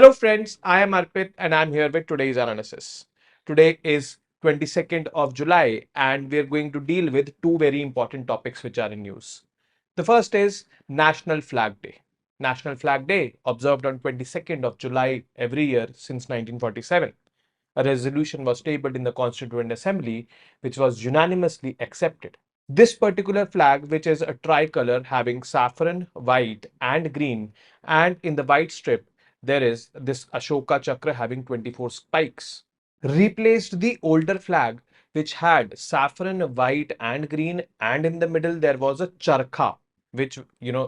Hello friends, I am Arpit and I'm here with today's analysis. Today is 22nd of July and we're going to deal with two very important topics which are in news. The first is National Flag Day. National Flag Day observed on 22nd of July every year since 1947. A resolution was tabled in the Constituent Assembly which was unanimously accepted. This particular flag, which is a tricolor having saffron, white, and green, and in the white strip, there is this Ashoka Chakra having 24 spikes, replaced the older flag, which had saffron, white, and green, and in the middle there was a charkha, which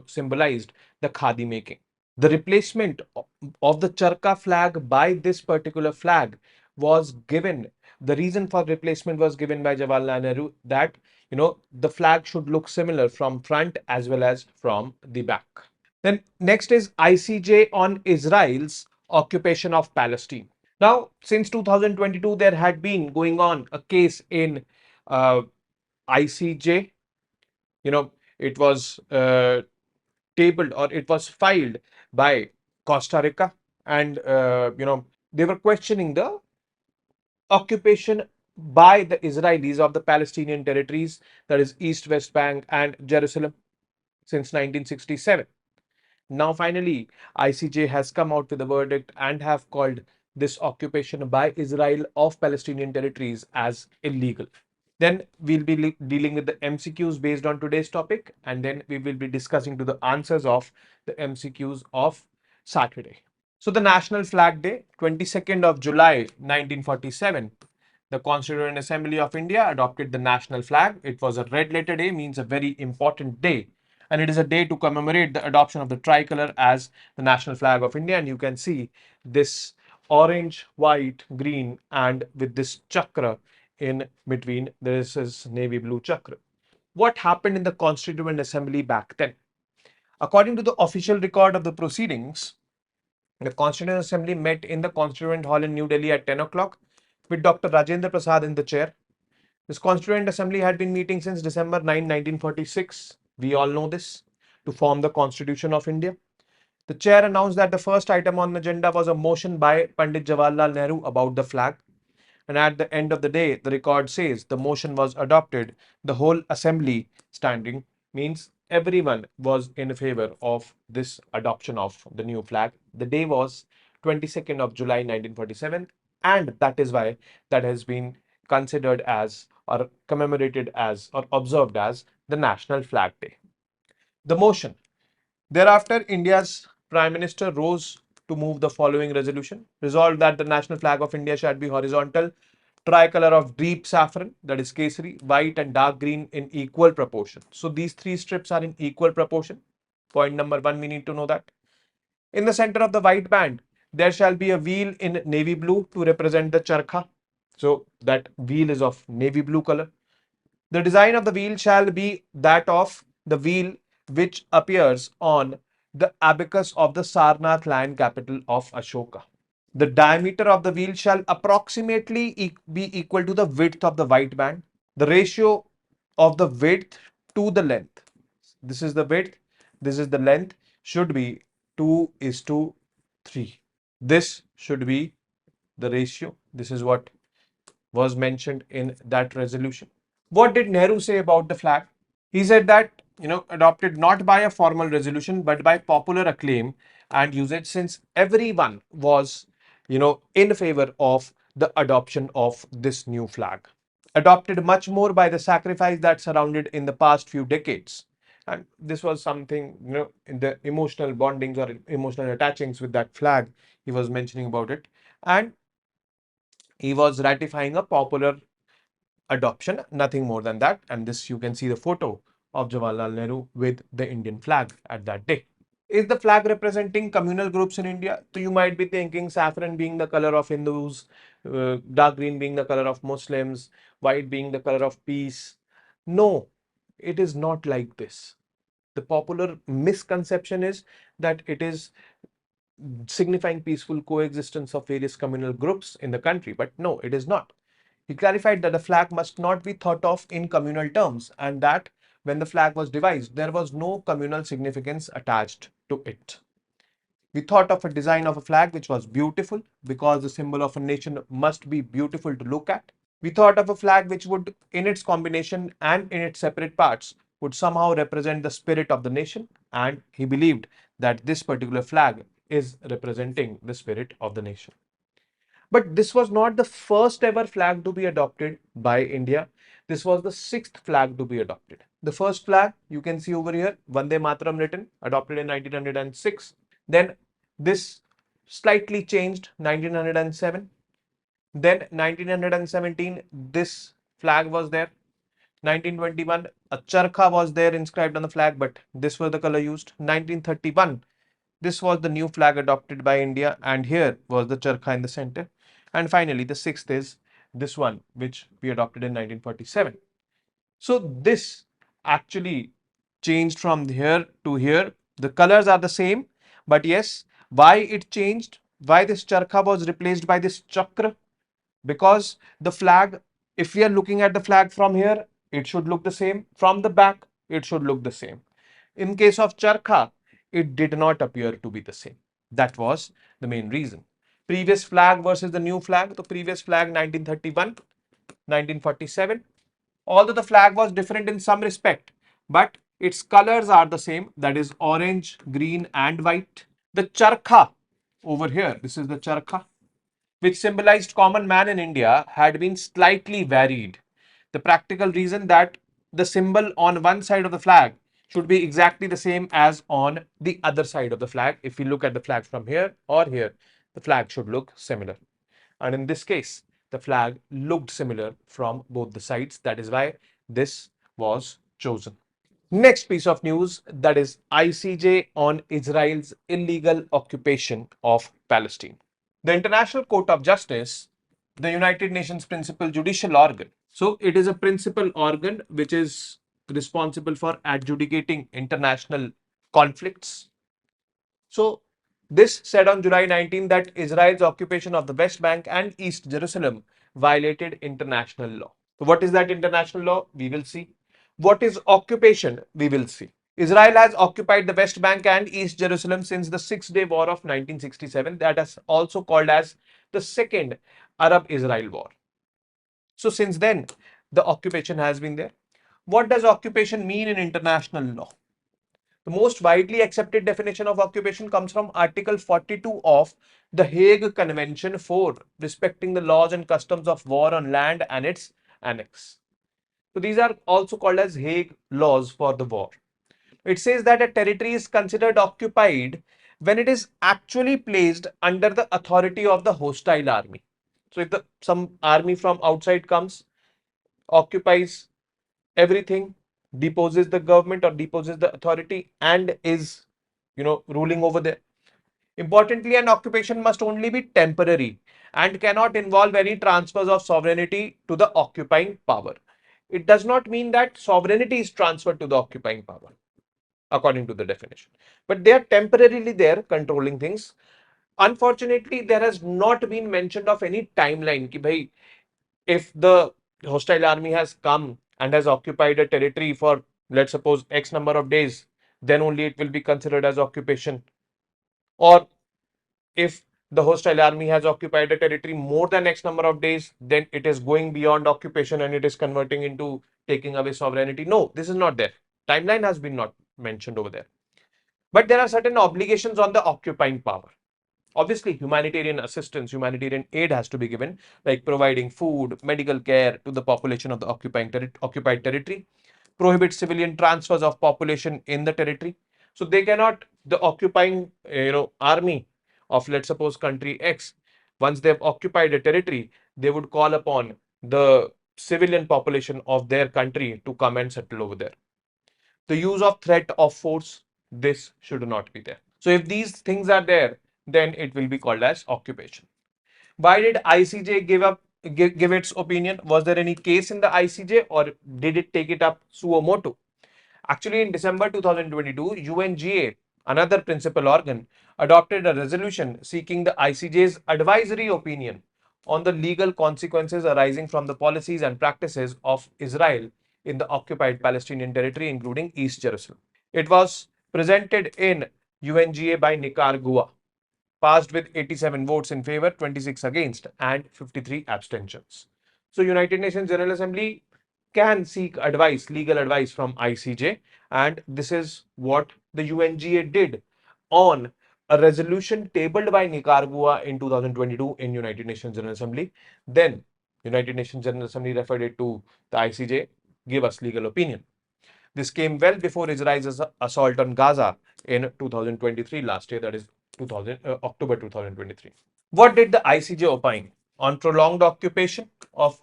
symbolized the khadi making. The replacement of the charkha flag by this particular flag was given. The reason for replacement was given by Jawaharlal Nehru that the flag should look similar from front as well as from the back. Then next is ICJ on Israel's occupation of Palestine. Now, since 2022, there had been going on a case in uh, ICJ. You know, it was tabled or it was filed by Costa Rica, and they were questioning the occupation by the Israelis of the Palestinian territories, that is East West Bank and Jerusalem, since 1967. Now, finally, ICJ has come out with a verdict and have called this occupation by Israel of Palestinian territories as illegal. Then we'll be dealing with the MCQs based on today's topic, and then we will be discussing to the answers of the MCQs of Saturday. So the National Flag Day, 22nd of July 1947, the Constituent Assembly of India adopted the national flag. It was a red letter day, means a very important day. And it is a day to commemorate the adoption of the tricolor as the national flag of India. And you can see this orange, white, green, and with this chakra in between, this is navy blue chakra. What happened in the Constituent Assembly back then? According to the official record of the proceedings, the Constituent Assembly met in the Constituent Hall in New Delhi at 10 o'clock with Dr. Rajendra Prasad in the chair. This Constituent Assembly had been meeting since December 9, 1946. We all know this, to form the Constitution of India. The chair announced that the first item on the agenda was a motion by Pandit Jawaharlal Nehru about the flag. And at the end of the day, the record says the motion was adopted. The whole assembly standing, means everyone was in favor of this adoption of the new flag. The day was 22nd of July 1947, and that is why that has been considered as or commemorated as or observed as the National Flag Day. The motion. Thereafter, India's Prime Minister rose to move the following resolution. Resolved that the national flag of India shall be horizontal, tricolor of deep saffron, that is kesari, white and dark green in equal proportion. So these three strips are in equal proportion. Point number one, we need to know that. In the center of the white band, there shall be a wheel in navy blue to represent the charkha. So that wheel is of navy blue color. The design of the wheel shall be that of the wheel which appears on the abacus of the Sarnath lion capital of Ashoka. The diameter of the wheel shall approximately be equal to the width of the white band. The ratio of the width to the length, this is the width, this is the length, should be 2:3. This should be the ratio. This is what was mentioned in that resolution. What did Nehru say about the flag? He said that, adopted not by a formal resolution, but by popular acclaim and usage, since everyone was, in favor of the adoption of this new flag. Adopted much more by the sacrifice that surrounded in the past few decades. And this was something, in the emotional bondings or emotional attachings with that flag, he was mentioning about it. And he was ratifying a popular adoption, nothing more than that. And this, you can see the photo of Jawaharlal Nehru with the Indian flag at that day. Is the flag representing communal groups in India? So you might be thinking saffron being the color of Hindus, dark green being the color of Muslims, white being the color of peace. No, it is not like this. The popular misconception is that it is signifying peaceful coexistence of various communal groups in the country, but no, it is not. He clarified that the flag must not be thought of in communal terms, and that when the flag was devised, there was no communal significance attached to it. We thought of a design of a flag which was beautiful because the symbol of a nation must be beautiful to look at. We thought of a flag which would, in its combination and in its separate parts, would somehow represent the spirit of the nation. And he believed that this particular flag is representing the spirit of the nation. But this was not the first ever flag to be adopted by India. This was the sixth flag to be adopted. The first flag you can see over here, Vande Mataram written, adopted in 1906. Then this slightly changed 1907. Then 1917, this flag was there. 1921, a charkha was there inscribed on the flag, but this was the color used. 1931, this was the new flag adopted by India, and here was the charkha in the center. And finally, the sixth is this one, which we adopted in 1947. So this actually changed from here to here. The colors are the same, but yes, why it changed? Why this charkha was replaced by this chakra? Because the flag, if we are looking at the flag from here, it should look the same. From the back, it should look the same. In case of charkha, it did not appear to be the same. That was the main reason. Previous flag versus the new flag. The previous flag 1931, 1947. Although the flag was different in some respect, but its colors are the same. That is orange, green, and white. The charkha over here, this is the charkha, which symbolized common man in India, had been slightly varied. The practical reason that the symbol on one side of the flag should be exactly the same as on the other side of the flag. If we look at the flag from here or here, the flag should look similar. And in this case, the flag looked similar from both the sides. That is why this was chosen. Next piece of news, that is ICJ on Israel's illegal occupation of Palestine. The International Court of Justice, the United Nations principal judicial organ. So it is a principal organ which is responsible for adjudicating international conflicts. So this said on July 19 that Israel's occupation of the West Bank and East Jerusalem violated international law. So what is that international law? We will see. What is occupation? We will see. Israel has occupied the West Bank and East Jerusalem since the Six-Day War of 1967, that is also called as the Second Arab-Israel War. So since then, the occupation has been there. What does occupation mean in international law? The most widely accepted definition of occupation comes from Article 42 of the Hague Convention for respecting the laws and customs of war on land and its annex. So these are also called as Hague laws for the war. It says that a territory is considered occupied when it is actually placed under the authority of the hostile army. So if some army from outside comes, occupies everything, deposes the government or deposes the authority and is, ruling over there. Importantly, an occupation must only be temporary and cannot involve any transfers of sovereignty to the occupying power. It does not mean that sovereignty is transferred to the occupying power, according to the definition. But they are temporarily there controlling things. Unfortunately, there has not been mentioned of any timeline ki bhai, if the hostile army has come and has occupied a territory for, let's suppose, X number of days, then only it will be considered as occupation. Or if the hostile army has occupied a territory more than X number of days, then it is going beyond occupation and it is converting into taking away sovereignty. No, this is not there. Timeline has been not mentioned over there. But there are certain obligations on the occupying power. Obviously, humanitarian assistance, humanitarian aid has to be given, like providing food, medical care to the population of the occupied territory, prohibit civilian transfers of population in the territory. So they cannot, the occupying, army of, let's suppose, country X, once they've occupied a territory, they would call upon the civilian population of their country to come and settle over there. The use of threat of force, this should not be there. So if these things are there, then it will be called as occupation. Why did ICJ give its opinion? Was there any case in the ICJ or did it take it up suo motu? Actually, in December 2022, UNGA, another principal organ, adopted a resolution seeking the ICJ's advisory opinion on the legal consequences arising from the policies and practices of Israel in the occupied Palestinian territory, including East Jerusalem. It was presented in UNGA by Nicaragua. passed with 87 votes in favor, 26 against, and 53 abstentions. So, United Nations General Assembly can seek advice, legal advice from ICJ, and this is what the UNGA did on a resolution tabled by Nicaragua in 2022 in United Nations General Assembly. Then, United Nations General Assembly referred it to the ICJ, give us legal opinion. This came well before Israel's assault on Gaza in 2023, last year, that is October 2023. What did the ICJ opine on prolonged occupation of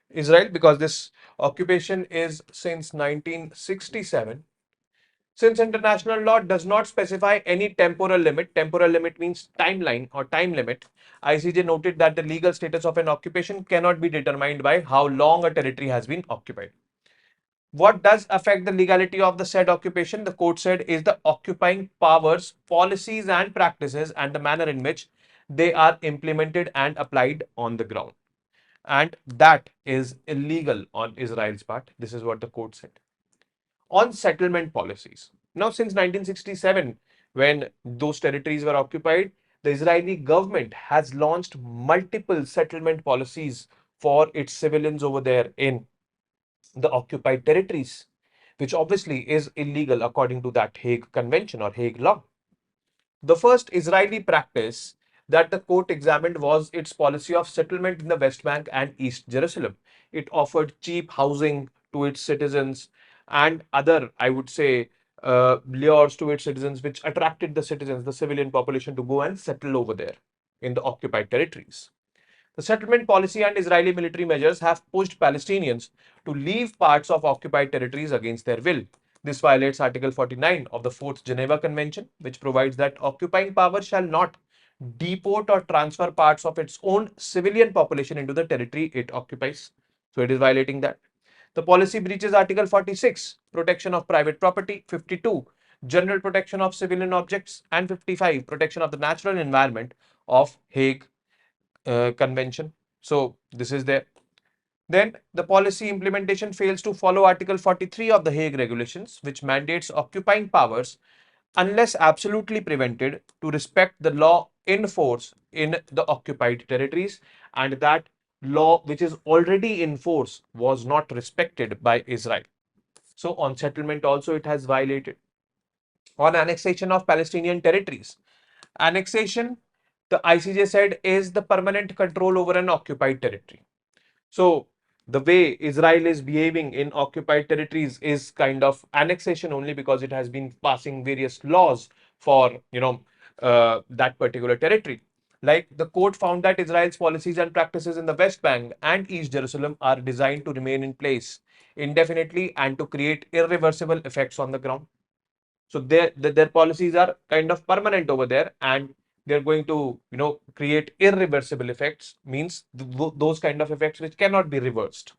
Israel? Because this occupation is since 1967. Since international law does not specify any temporal limit means timeline or time limit, ICJ noted that the legal status of an occupation cannot be determined by how long a territory has been occupied. What does affect the legality of the said occupation? The court said is the occupying powers, policies and practices and the manner in which they are implemented and applied on the ground. And that is illegal on Israel's part. This is what the court said. On settlement policies. Now, since 1967, when those territories were occupied, the Israeli government has launched multiple settlement policies for its civilians over there in the occupied territories, which obviously is illegal according to that Hague Convention or Hague law. The first Israeli practice that the court examined was its policy of settlement in the West Bank and East Jerusalem. It offered cheap housing to its citizens and other, I would say, lures to its citizens, which attracted the citizens, the civilian population, to go and settle over there in the occupied territories. The settlement policy and Israeli military measures have pushed Palestinians to leave parts of occupied territories against their will. This violates Article 49 of the Fourth Geneva Convention, which provides that occupying power shall not deport or transfer parts of its own civilian population into the territory it occupies. So it is violating that. The policy breaches Article 46, protection of private property, 52, general protection of civilian objects, and 55, protection of the natural environment of Hague Convention. So this is there. Then the policy implementation fails to follow Article 43 of the Hague Regulations, which mandates occupying powers, unless absolutely prevented, to respect the law in force in the occupied territories, and that law which is already in force was not respected by Israel. So on settlement also it has violated. On annexation of Palestinian territories. Annexation, the ICJ said, is the permanent control over an occupied territory. So the way Israel is behaving in occupied territories is kind of annexation only because it has been passing various laws for, that particular territory. Like the court found that Israel's policies and practices in the West Bank and East Jerusalem are designed to remain in place indefinitely and to create irreversible effects on the ground. So their policies are kind of permanent over there, and they're going to create irreversible effects, means those kind of effects which cannot be reversed.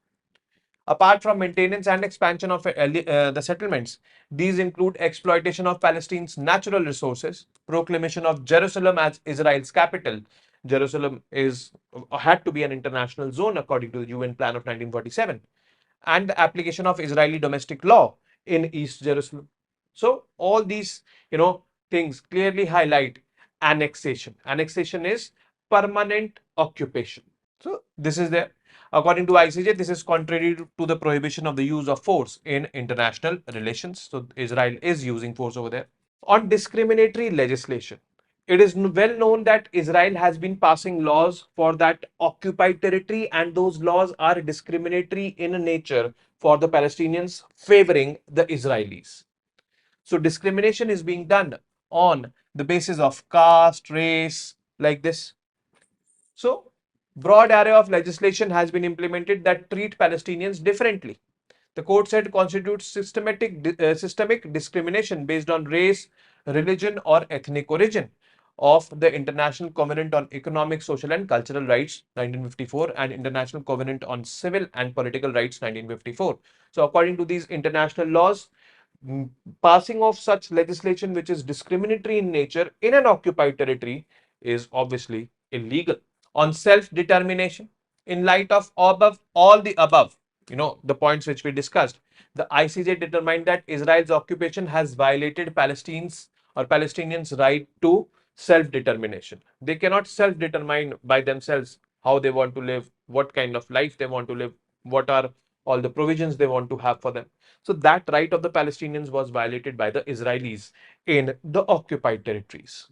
Apart from maintenance and expansion of the settlements, these include exploitation of Palestine's natural resources, proclamation of Jerusalem as Israel's capital. Jerusalem is had to be an international zone according to the UN plan of 1947, and the application of Israeli domestic law in East Jerusalem. So all these, things clearly highlight annexation. Annexation is permanent occupation. So this is there. According to ICJ, this is contrary to the prohibition of the use of force in international relations. So Israel is using force over there. On discriminatory legislation, it is well known that Israel has been passing laws for that occupied territory, and those laws are discriminatory in nature for the Palestinians, favoring the Israelis. So discrimination is being done on the basis of caste, race, like this. So broad array of legislation has been implemented that treat Palestinians differently. The court said constitutes systemic discrimination based on race, religion, or ethnic origin of the International Covenant on Economic, Social, and Cultural Rights 1954 and International Covenant on Civil and Political Rights 1954. So according to these international laws, passing of such legislation which is discriminatory in nature in an occupied territory is obviously illegal. On self-determination, in light of all the above, the points which we discussed, the ICJ determined that Israel's occupation has violated Palestine's or Palestinians' right to self-determination. They cannot self-determine by themselves how they want to live, what kind of life they want to live, what are all the provisions they want to have for them. So that right of the Palestinians was violated by the Israelis in the occupied territories.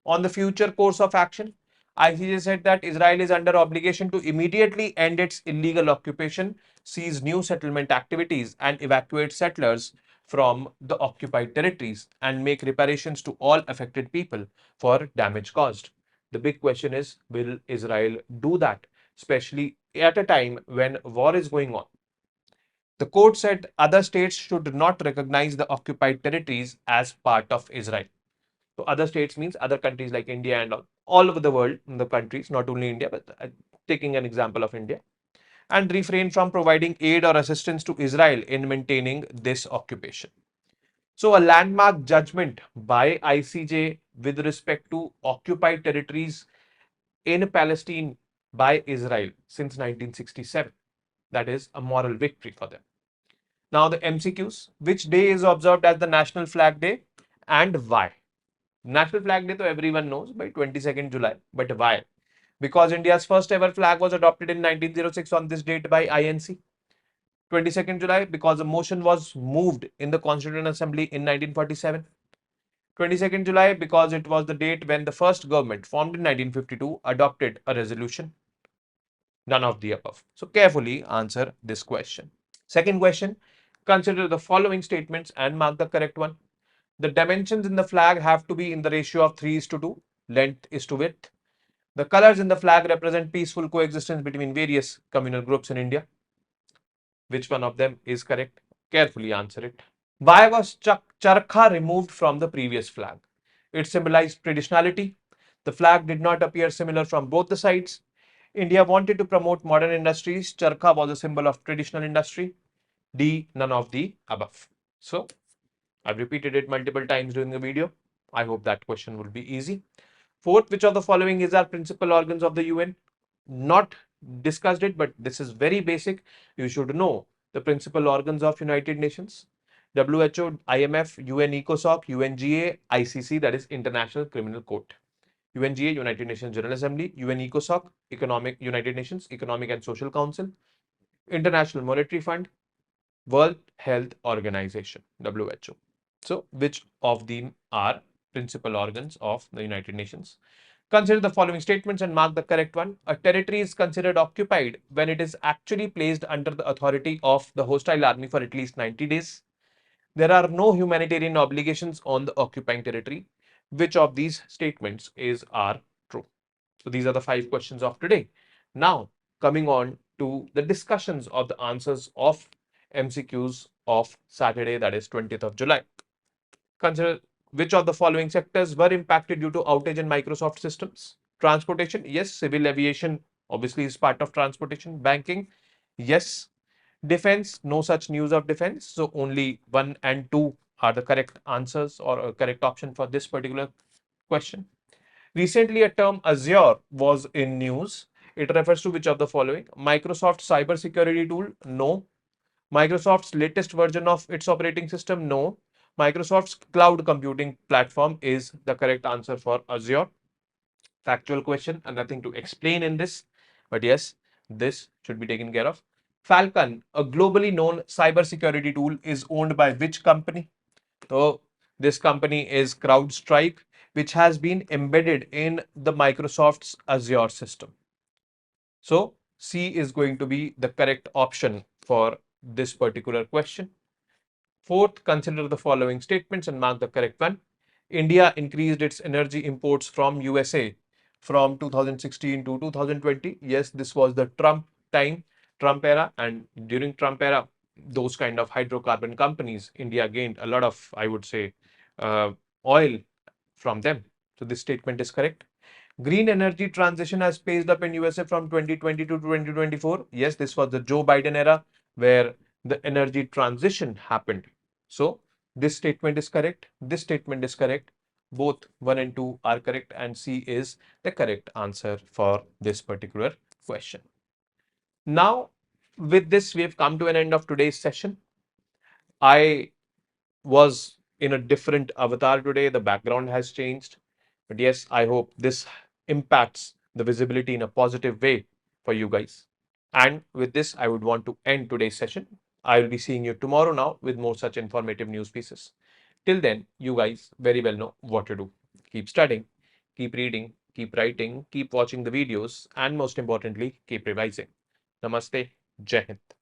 On the future course of action, ICJ said that Israel is under obligation to immediately end its illegal occupation, cease new settlement activities, and evacuate settlers from the occupied territories and make reparations to all affected people for damage caused. The big question is, will Israel do that, especially at a time when war is going on? The court said other states should not recognize the occupied territories as part of Israel. So other states means other countries like India and all over the world, the countries, not only India, but taking an example of India, and refrain from providing aid or assistance to Israel in maintaining this occupation. So a landmark judgment by ICJ with respect to occupied territories in Palestine by Israel since 1967. That is a moral victory for them. Now the MCQs. Which day is observed as the National Flag Day and why? National Flag Day, so everyone knows by 22nd July. But why? Because India's first ever flag was adopted in 1906 on this date by INC. 22nd July, because a motion was moved in the Constituent Assembly in 1947. 22nd July, because it was the date when the first government, formed in 1952, adopted a resolution. None of the above. So carefully answer this question. Second question, consider the following statements and mark the correct one. The dimensions in the flag have to be in the ratio of 3:2, length is to width. The colors in the flag represent peaceful coexistence between various communal groups in India. Which one of them is correct? Carefully answer it. Why was charkha removed from the previous flag? It symbolized traditionality. The flag did not appear similar from both the sides. India wanted to promote modern industries. Charkha was a symbol of traditional industry. D, none of the above. So, I've repeated it multiple times during the video. I hope that question will be easy. Fourth, which of the following is our principal organs of the UN? Not discussed it, but this is very basic. You should know the principal organs of United Nations. WHO, IMF, UN ECOSOC, UNGA, ICC, that is International Criminal Court. UNGA, United Nations General Assembly, UN ECOSOC, United Nations Economic and Social Council, International Monetary Fund, World Health Organization, WHO. So, which of them are principal organs of the United Nations? Consider the following statements and mark the correct one. A territory is considered occupied when it is actually placed under the authority of the hostile army for at least 90 days. There are no humanitarian obligations on the occupying territory. Which of these statements are true? So these are the 5 questions of today. Now, coming on to the discussions of the answers of MCQs of Saturday, that is 20th of July. Consider which of the following sectors were impacted due to outage in Microsoft systems. Transportation, yes. Civil aviation obviously is part of transportation. Banking, yes. Defense, no such news of defense. So only 1 and 2 are the correct answers or a correct option for this particular question. Recently, a term Azure was in news. It refers to which of the following? Microsoft cybersecurity tool? No. Microsoft's latest version of its operating system? No. Microsoft's cloud computing platform is the correct answer for Azure. Factual question and nothing to explain in this. But yes, this should be taken care of. Falcon, a globally known cybersecurity tool, is owned by which company? So, this company is CrowdStrike, which has been embedded in the Microsoft's Azure system. So, C is going to be the correct option for this particular question. Fourth, consider the following statements and mark the correct one. India increased its energy imports from USA from 2016 to 2020. Yes, this was the Trump time, Trump era, and during Trump era, those kind of hydrocarbon companies, India gained a lot of, I would say, uh, oil from them. So this statement is correct. Green energy transition has paced up in USA from 2020 to 2024. Yes, this was the Joe Biden era where the energy transition happened. So this statement is correct. This statement is correct. Both 1 and 2 are correct and C is the correct answer for this particular question. Now, with this, we have come to an end of today's session. I was in a different avatar today. The background has changed. But yes, I hope this impacts the visibility in a positive way for you guys. And with this, I would want to end today's session. I will be seeing you tomorrow now with more such informative news pieces. Till then, you guys very well know what to do. Keep studying, keep reading, keep writing, keep watching the videos, and most importantly, keep revising. Namaste, Jai Hind.